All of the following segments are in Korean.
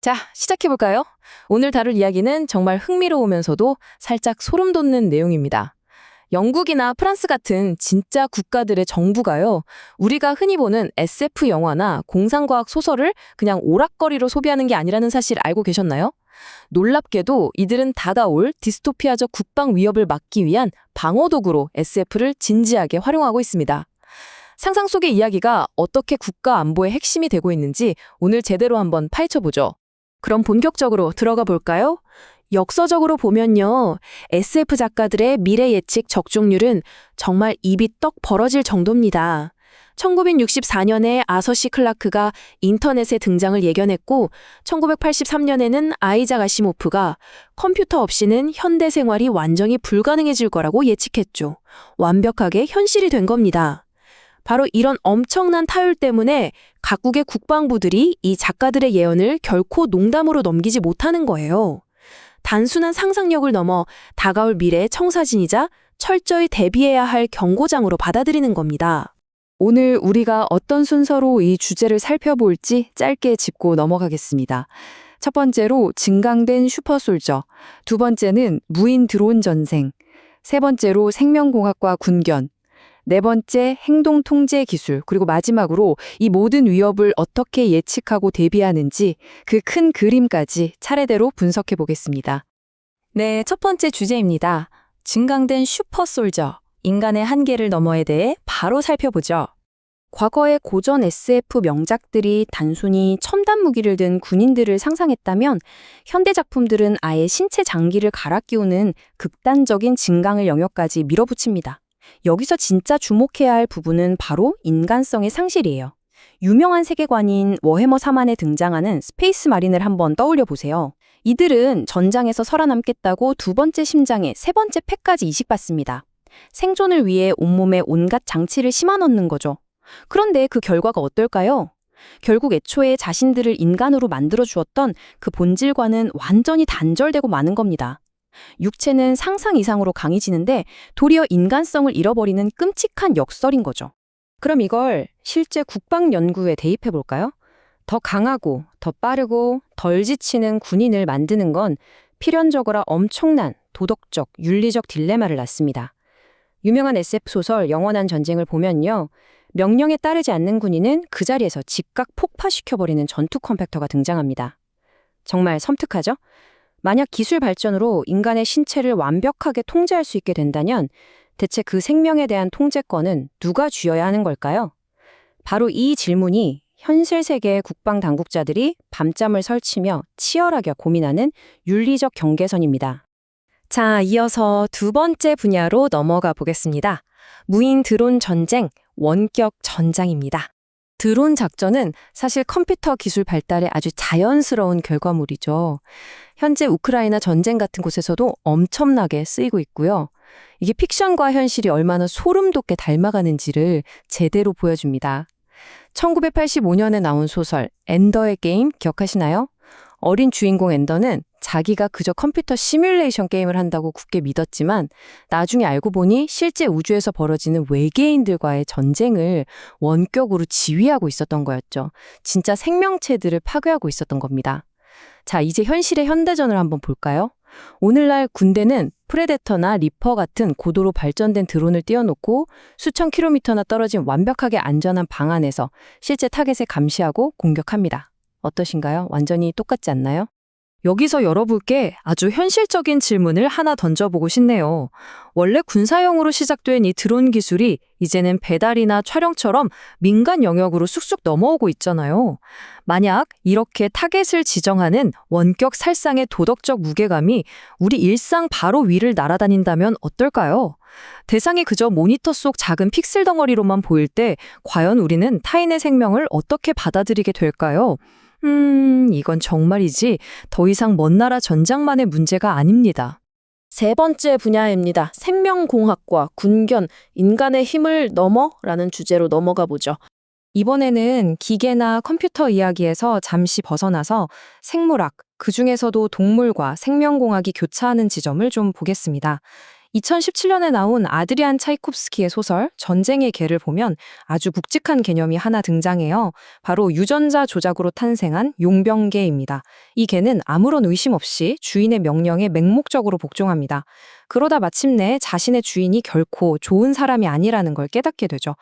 자, 시작해볼까요? 오늘 다룰 이야기는 정말 흥미로우면서도 살짝 소름 돋는 내용입니다. 영국이나 프랑스 같은 진짜 국가들의 정부가요, 우리가 흔히 보는 SF 영화나 공상과학 소설을 그냥 오락거리로 소비하는 게 아니라는 사실 알고 계셨나요? 놀랍게도 이들은 다가올 디스토피아적 국방 위협을 막기 위한 방어도구로 SF를 진지하게 활용하고 있습니다. 상상 속의 이야기가 어떻게 국가 안보의 핵심이 되고 있는지 오늘 제대로 한번 파헤쳐보죠. 그럼 본격적으로 들어가 볼까요? 역사적으로 보면요, SF 작가들의 미래 예측 적중률은 정말 입이 떡 벌어질 정도입니다. 1964년에 아서 시 클라크가 인터넷에 등장을 예견했고, 1983년에는 아이작 아시모프가 컴퓨터 없이는 현대 생활이 완전히 불가능해질 거라고 예측했죠. 완벽하게 현실이 된 겁니다. 바로 이런 엄청난 타율 때문에 각국의 국방부들이 이 작가들의 예언을 결코 농담으로 넘기지 못하는 거예요. 단순한 상상력을 넘어 다가올 미래의 청사진이자 철저히 대비해야 할 경고장으로 받아들이는 겁니다. 오늘 우리가 어떤 순서로 이 주제를 살펴볼지 짧게 짚고 넘어가겠습니다. 첫 번째로 증강된 슈퍼솔저, 두 번째는 무인 드론 전생, 세 번째로 생명공학과 군견, 네 번째 행동 통제 기술, 그리고 마지막으로 이 모든 위협을 어떻게 예측하고 대비하는지 그 큰 그림까지 차례대로 분석해 보겠습니다. 네, 첫 번째 주제입니다. 증강된 슈퍼솔저, 인간의 한계를 넘어에 대해 바로 살펴보죠. 과거의 고전 SF 명작들이 단순히 첨단 무기를 든 군인들을 상상했다면 현대 작품들은 아예 신체 장기를 갈아 끼우는 극단적인 증강을 영역까지 밀어붙입니다. 여기서 진짜 주목해야 할 부분은 바로 인간성의 상실이에요. 유명한 세계관인 워해머 4만에 등장하는 스페이스 마린을 한번 떠올려 보세요. 이들은 전장에서 살아남겠다고 두 번째 심장에 세 번째 폐까지 이식받습니다. 생존을 위해 온몸에 온갖 장치를 심어 넣는 거죠. 그런데 그 결과가 어떨까요? 결국 애초에 자신들을 인간으로 만들어 주었던 그 본질과는 완전히 단절되고 마는 겁니다. 육체는 상상 이상으로 강해지는데 도리어 인간성을 잃어버리는 끔찍한 역설인 거죠. 그럼 이걸 실제 국방 연구에 대입해 볼까요? 더 강하고 더 빠르고 덜 지치는 군인을 만드는 건 필연적으로 엄청난 도덕적, 윤리적 딜레마를 낳습니다. 유명한 SF 소설 영원한 전쟁을 보면요, 명령에 따르지 않는 군인은 그 자리에서 즉각 폭파시켜버리는 전투 컴팩터가 등장합니다. 정말 섬뜩하죠? 만약 기술 발전으로 인간의 신체를 완벽하게 통제할 수 있게 된다면 대체 그 생명에 대한 통제권은 누가 쥐어야 하는 걸까요? 바로 이 질문이 현실 세계의 국방 당국자들이 밤잠을 설치며 치열하게 고민하는 윤리적 경계선입니다. 자, 이어서 두 번째 분야로 넘어가 보겠습니다. 무인 드론 전쟁, 원격 전장입니다. 드론 작전은 사실 컴퓨터 기술 발달의 아주 자연스러운 결과물이죠. 현재 우크라이나 전쟁 같은 곳에서도 엄청나게 쓰이고 있고요. 이게 픽션과 현실이 얼마나 소름 돋게 닮아가는지를 제대로 보여줍니다. 1985년에 나온 소설 엔더의 게임 기억하시나요? 어린 주인공 엔더는 자기가 그저 컴퓨터 시뮬레이션 게임을 한다고 굳게 믿었지만 나중에 알고 보니 실제 우주에서 벌어지는 외계인들과의 전쟁을 원격으로 지휘하고 있었던 거였죠. 진짜 생명체들을 파괴하고 있었던 겁니다. 자, 이제 현실의 현대전을 한번 볼까요? 오늘날 군대는 프레데터나 리퍼 같은 고도로 발전된 드론을 띄워놓고 수천 킬로미터나 떨어진 완벽하게 안전한 방 안에서 실제 타겟을 감시하고 공격합니다. 어떠신가요? 완전히 똑같지 않나요? 여기서 여러분께 아주 현실적인 질문을 하나 던져보고 싶네요. 원래 군사용으로 시작된 이 드론 기술이 이제는 배달이나 촬영처럼 민간 영역으로 쑥쑥 넘어오고 있잖아요. 만약 이렇게 타겟을 지정하는 원격 살상의 도덕적 무게감이 우리 일상 바로 위를 날아다닌다면 어떨까요? 대상이 그저 모니터 속 작은 픽셀 덩어리로만 보일 때 과연 우리는 타인의 생명을 어떻게 받아들이게 될까요? 이건 정말이지 더 이상 먼 나라 전장만의 문제가 아닙니다. 세 번째 분야입니다. 생명공학과 군견, 인간의 힘을 넘어라는 주제로 넘어가 보죠. 이번에는 기계나 컴퓨터 이야기에서 잠시 벗어나서 생물학, 그중에서도 동물과 생명공학이 교차하는 지점을 좀 보겠습니다. 2017년에 나온 아드리안 차이콥스키의 소설 전쟁의 개를 보면 아주 묵직한 개념이 하나 등장해요. 바로 유전자 조작으로 탄생한 용병개입니다. 이 개는 아무런 의심 없이 주인의 명령에 맹목적으로 복종합니다. 그러다 마침내 자신의 주인이 결코 좋은 사람이 아니라는 걸 깨닫게 되죠.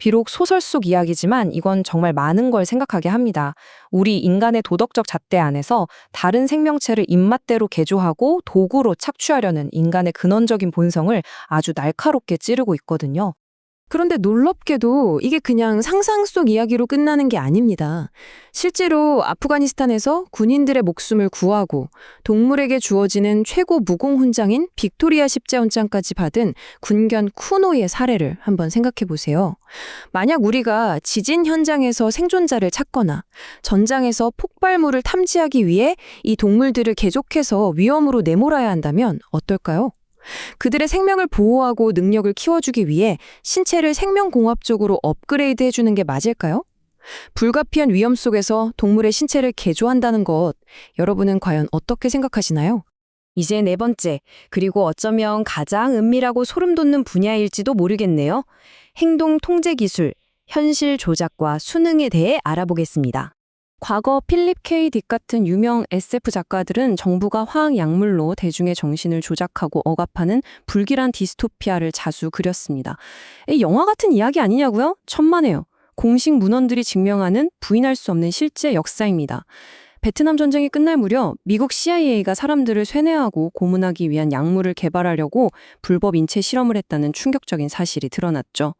비록 소설 속 이야기지만 이건 정말 많은 걸 생각하게 합니다. 우리 인간의 도덕적 잣대 안에서 다른 생명체를 입맛대로 개조하고 도구로 착취하려는 인간의 근원적인 본성을 아주 날카롭게 찌르고 있거든요. 그런데 놀랍게도 이게 그냥 상상 속 이야기로 끝나는 게 아닙니다. 실제로 아프가니스탄에서 군인들의 목숨을 구하고 동물에게 주어지는 최고 무공 훈장인 빅토리아 십자훈장까지 받은 군견 쿠노이의 사례를 한번 생각해 보세요. 만약 우리가 지진 현장에서 생존자를 찾거나 전장에서 폭발물을 탐지하기 위해 이 동물들을 계속해서 위험으로 내몰아야 한다면 어떨까요? 그들의 생명을 보호하고 능력을 키워주기 위해 신체를 생명공학적으로 업그레이드 해주는 게 맞을까요? 불가피한 위험 속에서 동물의 신체를 개조한다는 것, 여러분은 과연 어떻게 생각하시나요? 이제 네 번째, 그리고 어쩌면 가장 은밀하고 소름 돋는 분야일지도 모르겠네요. 행동 통제 기술, 현실 조작과 수능에 대해 알아보겠습니다. 과거 필립 K. 딕 같은 유명 SF 작가들은 정부가 화학 약물로 대중의 정신을 조작하고 억압하는 불길한 디스토피아를 자주 그렸습니다. 영화 같은 이야기 아니냐고요? 천만에요. 공식 문헌들이 증명하는 부인할 수 없는 실제 역사입니다. 베트남 전쟁이 끝날 무렵 미국 CIA가 사람들을 쇠뇌하고 고문하기 위한 약물을 개발하려고 불법 인체 실험을 했다는 충격적인 사실이 드러났죠.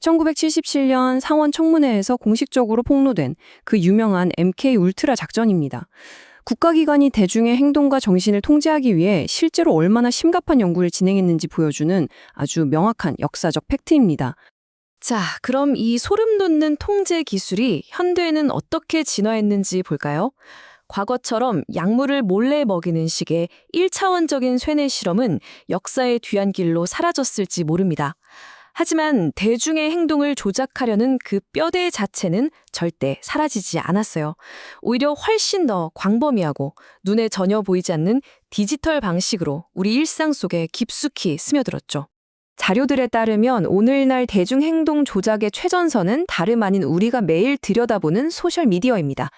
1977년 상원 청문회에서 공식적으로 폭로된 그 유명한 MK 울트라 작전입니다. 국가기관이 대중의 행동과 정신을 통제하기 위해 실제로 얼마나 심각한 연구를 진행했는지 보여주는 아주 명확한 역사적 팩트입니다. 자, 그럼 이 소름 돋는 통제 기술이 현대에는 어떻게 진화했는지 볼까요? 과거처럼 약물을 몰래 먹이는 식의 1차원적인 쇠뇌 실험은 역사의 뒤안길로 사라졌을지 모릅니다. 하지만 대중의 행동을 조작하려는 그 뼈대 자체는 절대 사라지지 않았어요. 오히려 훨씬 더 광범위하고 눈에 전혀 보이지 않는 디지털 방식으로 우리 일상 속에 깊숙이 스며들었죠. 자료들에 따르면 오늘날 대중행동 조작의 최전선은 다름 아닌 우리가 매일 들여다보는 소셜미디어입니다.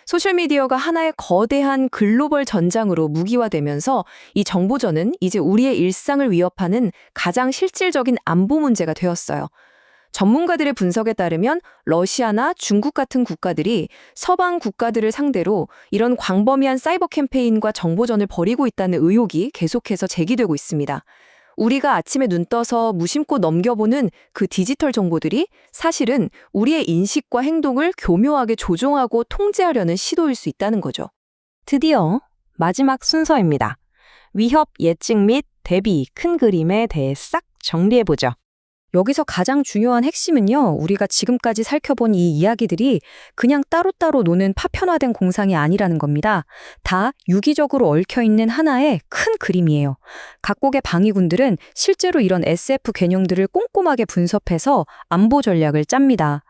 소셜미디어가 하나의 거대한 글로벌 전장으로 무기화되면서 이 정보전은 이제 우리의 일상을 위협하는 가장 실질적인 안보 문제가 되었어요. 전문가들의 분석에 따르면 러시아나 중국 같은 국가들이 서방 국가들을 상대로 이런 광범위한 사이버 캠페인과 정보전을 벌이고 있다는 의혹이 계속해서 제기되고 있습니다. 우리가 아침에 눈 떠서 무심코 넘겨보는 그 디지털 정보들이 사실은 우리의 인식과 행동을 교묘하게 조종하고 통제하려는 시도일 수 있다는 거죠. 드디어 마지막 순서입니다. 위협 예측 및 대비 큰 그림에 대해 싹 정리해보죠. 여기서 가장 중요한 핵심은요, 우리가 지금까지 살펴본 이 이야기들이 그냥 따로따로 노는 파편화된 공상이 아니라는 겁니다. 다 유기적으로 얽혀있는 하나의 큰 그림이에요. 각국의 방위군들은 실제로 이런 SF 개념들을 꼼꼼하게 분석해서 안보 전략을 짭니다.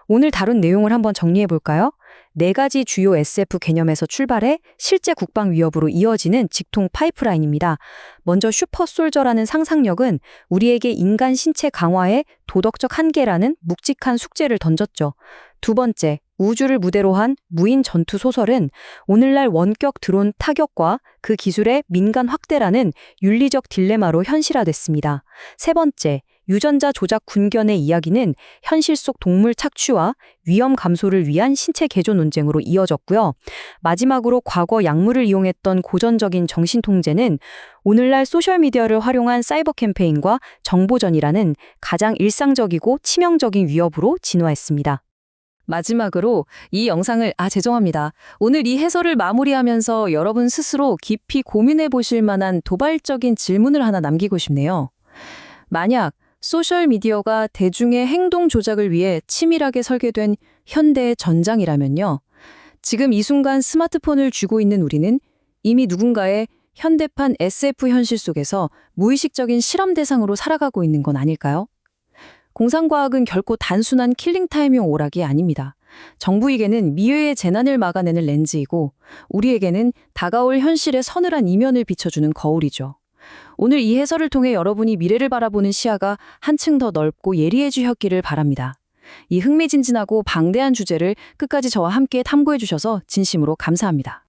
오늘 다룬 내용을 한번 정리해볼까요? 4가지 주요 SF 개념에서 출발해 실제 국방 위협으로 이어지는 직통 파이프라인입니다. 먼저 슈퍼솔저라는 상상력은 우리에게 인간 신체 강화의 도덕적 한계라는 묵직한 숙제를 던졌죠. 두 번째, 우주를 무대로 한 무인 전투 소설은 오늘날 원격 드론 타격과 그 기술의 민간 확대라는 윤리적 딜레마로 현실화됐습니다. 세 번째, 유전자 조작 군견의 이야기는 현실 속 동물 착취와 위험 감소를 위한 신체 개조 논쟁으로 이어졌고요. 마지막으로 과거 약물을 이용했던 고전적인 정신 통제는 오늘날 소셜미디어를 활용한 사이버 캠페인과 정보전이라는 가장 일상적이고 치명적인 위협으로 진화했습니다. 마지막으로 이 영상을 죄송합니다. 오늘 이 해설을 마무리하면서 여러분 스스로 깊이 고민해 보실 만한 도발적인 질문을 하나 남기고 싶네요. 만약 소셜미디어가 대중의 행동 조작을 위해 치밀하게 설계된 현대의 전장이라면요. 지금 이 순간 스마트폰을 쥐고 있는 우리는 이미 누군가의 현대판 SF 현실 속에서 무의식적인 실험 대상으로 살아가고 있는 건 아닐까요? 공상과학은 결코 단순한 킬링타임용 오락이 아닙니다. 정부에게는 미래의 재난을 막아내는 렌즈이고 우리에게는 다가올 현실의 서늘한 이면을 비춰주는 거울이죠. 오늘 이 해설을 통해 여러분이 미래를 바라보는 시야가 한층 더 넓고 예리해지셨기를 바랍니다. 이 흥미진진하고 방대한 주제를 끝까지 저와 함께 탐구해 주셔서 진심으로 감사합니다.